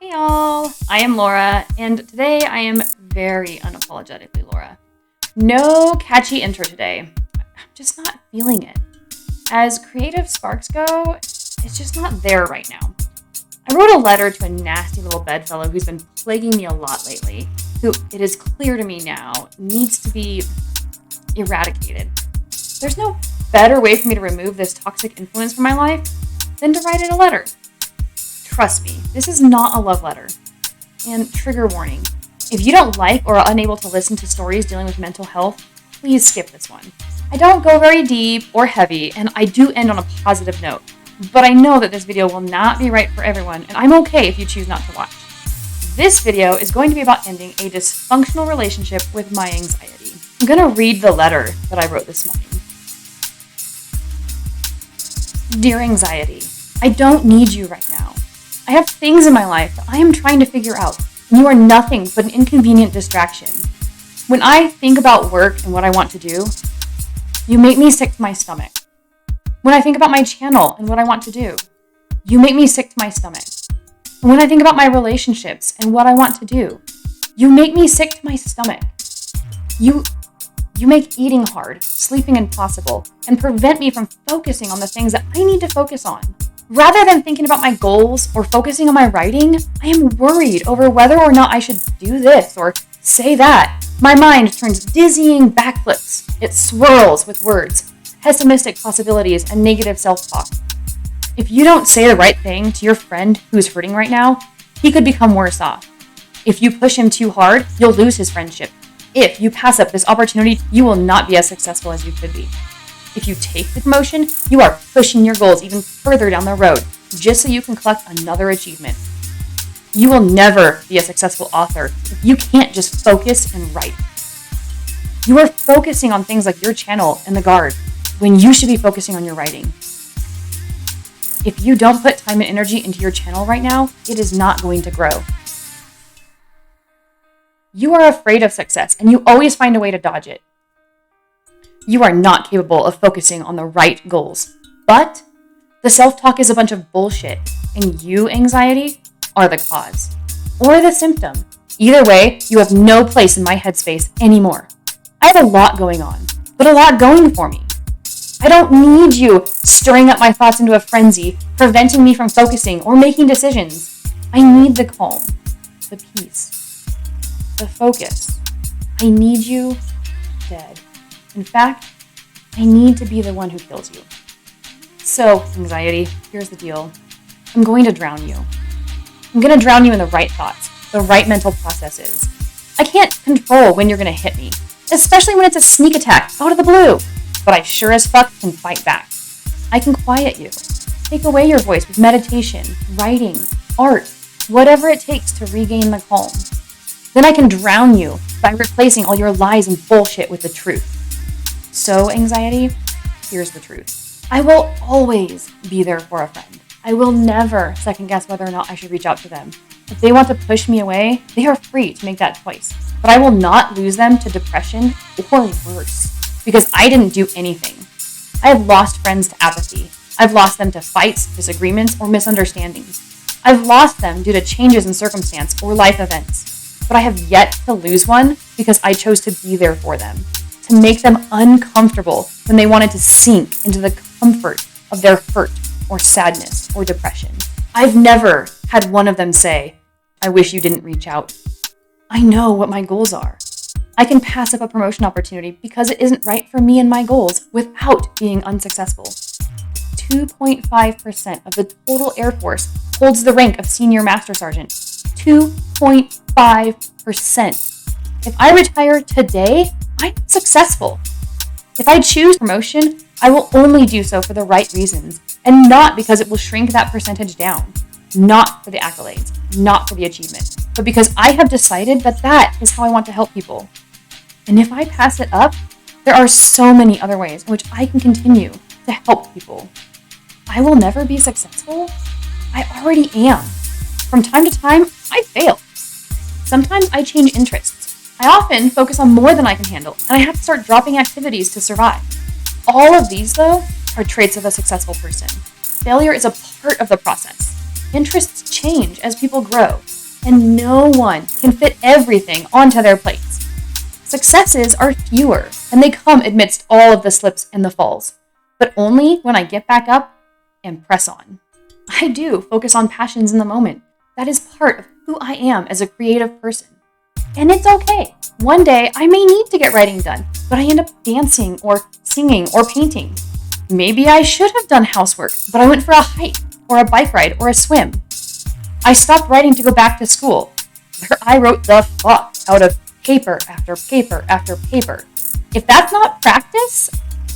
Hey y'all, I am Laura, and today I am very unapologetically Laura. No catchy intro today. I'm just not feeling it. As creative sparks go, it's just not there right now. I wrote a letter to a nasty little bedfellow who's been plaguing me a lot lately, who it is clear to me now needs to be eradicated. There's no better way for me to remove this toxic influence from my life than to write it a letter. Trust me, this is not a love letter. And trigger warning, if you don't like or are unable to listen to stories dealing with mental health, please skip this one. I don't go very deep or heavy, and I do end on a positive note. But I know that this video will not be right for everyone, and I'm okay if you choose not to watch. This video is going to be about ending a dysfunctional relationship with my anxiety. I'm going to read the letter that I wrote this morning. Dear anxiety, I don't need you right now. I have things in my life that I am trying to figure out, and you are nothing but an inconvenient distraction. When I think about work and what I want to do, you make me sick to my stomach. When I think about my channel and what I want to do, you make me sick to my stomach. And when I think about my relationships and what I want to do, you make me sick to my stomach. You make eating hard, sleeping impossible, and prevent me from focusing on the things that I need to focus on. Rather than thinking about my goals or focusing on my writing, I am worried over whether or not I should do this or say that. My mind turns dizzying backflips. It swirls with words, pessimistic possibilities, and negative self-talk. If you don't say the right thing to your friend who is hurting right now, he could become worse off. If you push him too hard, you'll lose his friendship. If you pass up this opportunity, you will not be as successful as you could be. If you take the promotion, you are pushing your goals even further down the road, just so you can collect another achievement. You will never be a successful author if you can't just focus and write. You are focusing on things like your channel and the guard, when you should be focusing on your writing. If you don't put time and energy into your channel right now, it is not going to grow. You are afraid of success, and you always find a way to dodge it. You are not capable of focusing on the right goals. But the self-talk is a bunch of bullshit, and you, anxiety, are the cause. Or the symptom. Either way, you have no place in my headspace anymore. I have a lot going on, but a lot going for me. I don't need you stirring up my thoughts into a frenzy, preventing me from focusing or making decisions. I need the calm, the peace, the focus. I need you dead. In fact, I need to be the one who kills you. So, anxiety, here's the deal. I'm going to drown you. I'm going to drown you in the right thoughts, the right mental processes. I can't control when you're going to hit me, especially when it's a sneak attack out of the blue. But I sure as fuck can fight back. I can quiet you, take away your voice with meditation, writing, art, whatever it takes to regain the calm. Then I can drown you by replacing all your lies and bullshit with the truth. So, anxiety, here's the truth. I will always be there for a friend. I will never second guess whether or not I should reach out to them. If they want to push me away, they are free to make that choice. But I will not lose them to depression or worse, because I didn't do anything. I have lost friends to apathy. I've lost them to fights, disagreements, or misunderstandings. I've lost them due to changes in circumstance or life events. But I have yet to lose one because I chose to be there for them, to make them uncomfortable when they wanted to sink into the comfort of their hurt or sadness or depression. I've never had one of them say, "I wish you didn't reach out." I know what my goals are. I can pass up a promotion opportunity because it isn't right for me and my goals without being unsuccessful. 2.5% of the total Air Force holds the rank of Senior Master Sergeant. 2.5%. If I retire today, I'm successful. If I choose promotion, I will only do so for the right reasons, and not because it will shrink that percentage down. Not for the accolades, not for the achievement, but because I have decided that that is how I want to help people. And if I pass it up, there are so many other ways in which I can continue to help people. I will never be successful. I already am. From time to time, I fail. Sometimes I change interests. I often focus on more than I can handle, and I have to start dropping activities to survive. All of these, though, are traits of a successful person. Failure is a part of the process. Interests change as people grow, and no one can fit everything onto their plates. Successes are fewer, and they come amidst all of the slips and the falls, but only when I get back up and press on. I do focus on passions in the moment. That is part of who I am as a creative person. And it's okay. One day I may need to get writing done, but I end up dancing or singing or painting. Maybe I should have done housework, but I went for a hike or a bike ride or a swim. I stopped writing to go back to school, where I wrote the fuck out of paper after paper after paper. If that's not practice,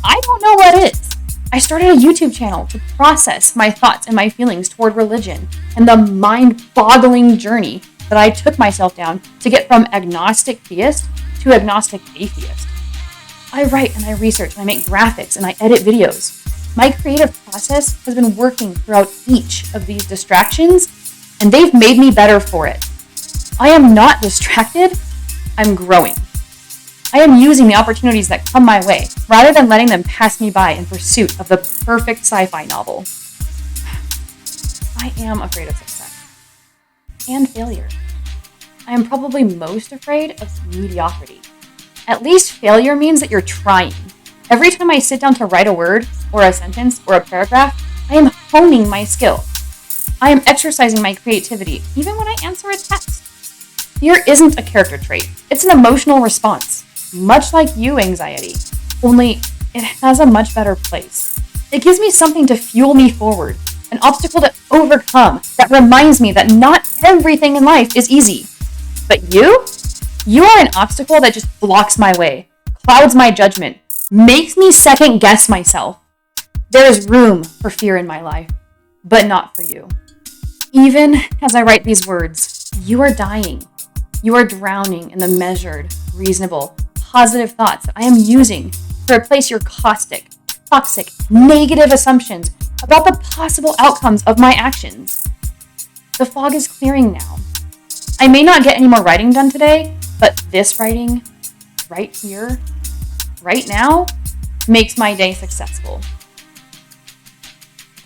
I don't know what is. I started a YouTube channel to process my thoughts and my feelings toward religion and the mind-boggling journey that I took myself down to get from agnostic theist to agnostic atheist. I write and I research and I make graphics and I edit videos. My creative process has been working throughout each of these distractions, and they've made me better for it. I am not distracted, I'm growing. I am using the opportunities that come my way rather than letting them pass me by in pursuit of the perfect sci-fi novel. I am afraid of success and failure. I am probably most afraid of mediocrity. At least failure means that you're trying. Every time I sit down to write a word or a sentence or a paragraph, I am honing my skill. I am exercising my creativity even when I answer a text. Fear isn't a character trait. It's an emotional response. Much like you, anxiety, only it has a much better place. It gives me something to fuel me forward, an obstacle to overcome that reminds me that not everything in life is easy. But you are an obstacle that just blocks my way, clouds my judgment, makes me second guess myself. There is room for fear in my life, but not for you. Even as I write these words, you are dying. You are drowning in the measured, reasonable, positive thoughts that I am using to replace your caustic, toxic, negative assumptions about the possible outcomes of my actions. The fog is clearing now. I may not get any more writing done today, but this writing, right here, right now, makes my day successful.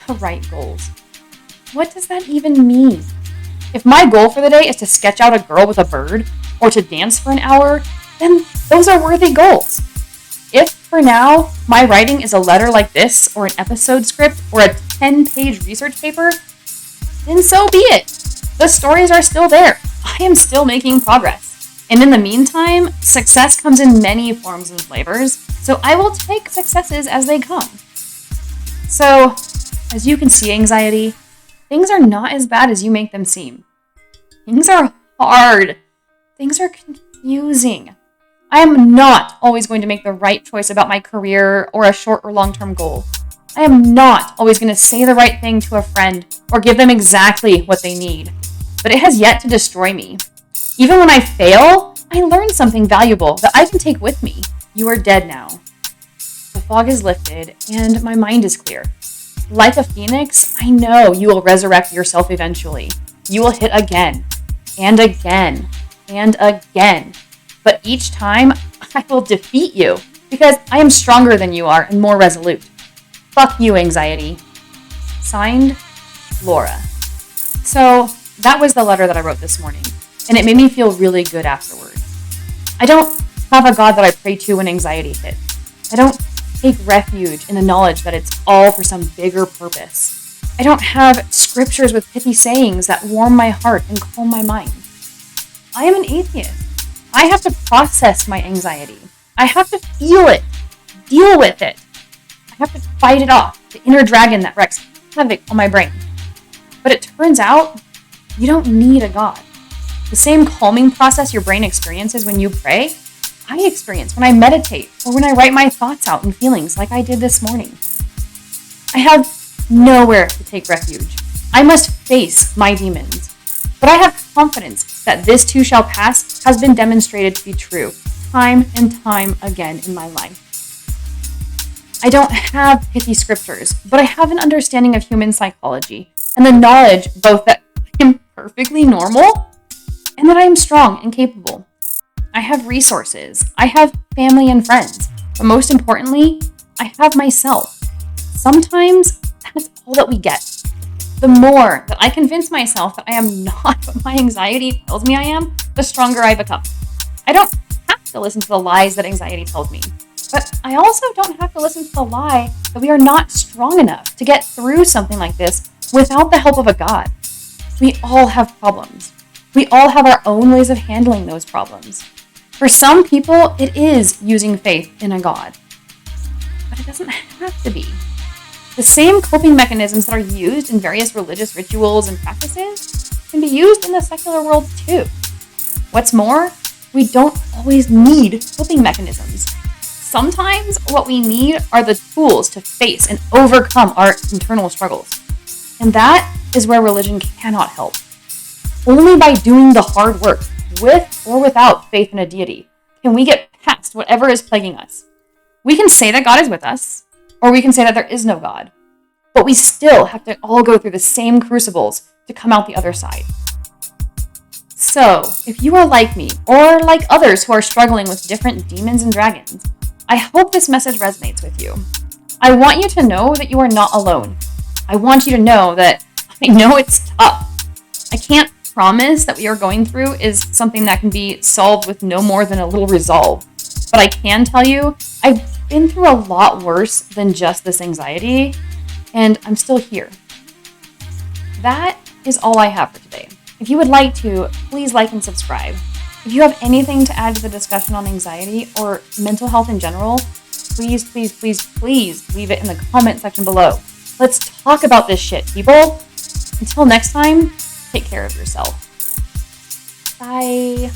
To write goals. What does that even mean? If my goal for the day is to sketch out a girl with a bird or to dance for an hour, then those are worthy goals. If, for now, my writing is a letter like this, or an episode script, or a 10-page research paper, then so be it. The stories are still there. I am still making progress. And in the meantime, success comes in many forms and flavors, so I will take successes as they come. So, as you can see, anxiety, things are not as bad as you make them seem. Things are hard. Things are confusing. I am not always going to make the right choice about my career or a short or long-term goal. I am not always going to say the right thing to a friend or give them exactly what they need. But it has yet to destroy me. Even when I fail, I learn something valuable that I can take with me. You are dead now. The fog is lifted and my mind is clear. Like a phoenix, I know you will resurrect yourself eventually. You will hit again and again and again. But each time, I will defeat you because I am stronger than you are and more resolute. Fuck you, anxiety. Signed, Laura. So that was the letter that I wrote this morning, and it made me feel really good afterward. I don't have a God that I pray to when anxiety hits. I don't take refuge in the knowledge that it's all for some bigger purpose. I don't have scriptures with pithy sayings that warm my heart and calm my mind. I am an atheist. I have to process my anxiety. I have to feel it, deal with it. I have to fight it off, the inner dragon that wreaks havoc on my brain. But it turns out, you don't need a God. The same calming process your brain experiences when you pray, I experience when I meditate or when I write my thoughts out and feelings like I did this morning. I have nowhere to take refuge. I must face my demons. But I have confidence that this too shall pass has been demonstrated to be true time and time again in my life. I don't have pithy scriptures, but I have an understanding of human psychology and the knowledge both that I am perfectly normal and that I am strong and capable. I have resources. I have family and friends. But most importantly, I have myself. Sometimes that's all that we get. The more that I convince myself that I am not what my anxiety tells me I am, the stronger I become. I don't have to listen to the lies that anxiety tells me, but I also don't have to listen to the lie that we are not strong enough to get through something like this without the help of a God. We all have problems. We all have our own ways of handling those problems. For some people, it is using faith in a God, but it doesn't have to be. The same coping mechanisms that are used in various religious rituals and practices can be used in the secular world too. What's more, we don't always need coping mechanisms. Sometimes what we need are the tools to face and overcome our internal struggles. And that is where religion cannot help. Only by doing the hard work, with or without faith in a deity, can we get past whatever is plaguing us. We can say that God is with us, or we can say that there is no God. But we still have to all go through the same crucibles to come out the other side. So, if you are like me, or like others who are struggling with different demons and dragons, I hope this message resonates with you. I want you to know that you are not alone. I want you to know that I know it's tough. I can't promise that what you're going through is something that can be solved with no more than a little resolve. But I can tell you, I've been through a lot worse than just this anxiety, and I'm still here. That is all I have for today. If you would like to, please like and subscribe. If you have anything to add to the discussion on anxiety or mental health in general, please leave it in the comment section below. Let's talk about this shit, people. Until next time, take care of yourself. Bye.